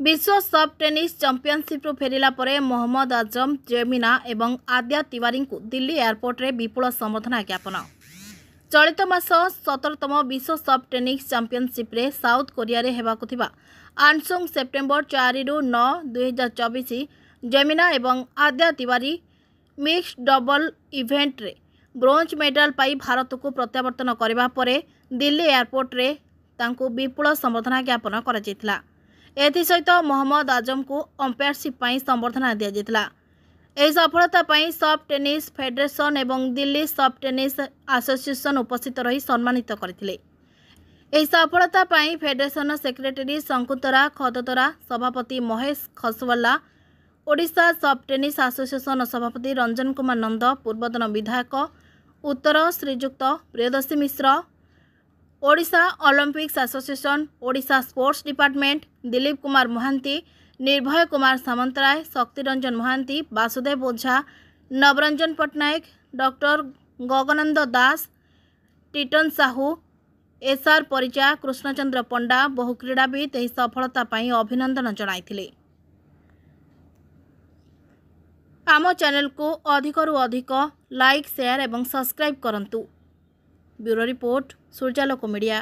विश्व सब tennis championship फेरिला परे मोहम्मद आजम, जेमिना एवं आद्या तिवारी को दिल्ली एयरपोर्ट रे विपुल संबर्धना ज्ञापन। चलित मास 17तम विश्व सब टेनिस चैंपियनशिप रे साउथ कोरिया रे हेबाकु थिबा आनसोंग सेप्टेम्बर 4 रु 9 2024 जेमिना एवं आद्या तिवारी मिक्स्ड डबल इवेंट रे ब्रोंज मेडल पाई भारत को प्रत्यावर्तन करबा परे दिल्ली एयरपोर्ट रे तांको विपुल संबर्धना ज्ञापन करा जैतला। एसहित मोहम्मद आजम को अंपायरशिप संबर्धना दि जाता। यह सफलता सब टेनिस फेडरेशन एवं दिल्ली सब टेनिस एसोसिएशन उपस्थित रही सम्मानित करथिले। यह सफलता फेडरेशन सेक्रेटरी शंकुतरा खदतरा, सभापति महेश खसवला, ओडिशा सब टेनिस एसोसिएशन सभापति रंजन कुमार नंद, पूर्वतन विधायक उत्तर Srijukta Priyadarshi Mishra, Odisha Olympics association, Odisha sports department, Dilip Kumar Mahanty, Nirbhay Kumar Samantaray, Shaktiranjan Mahanty, Basudev Ojha, Nabaranjan Pattnaik, doctor Gaganand Das, Titan Sahu, SR Paricha, Krishnachandra Panda बहु क्रीड़ाविद यह सफलता अभिनंदन जणाइथिले। आम चैनल को अधिकरू अधिक लाइक, शेयर एवं सब्सक्राइब करंतु। Bureau report, Suryalok media.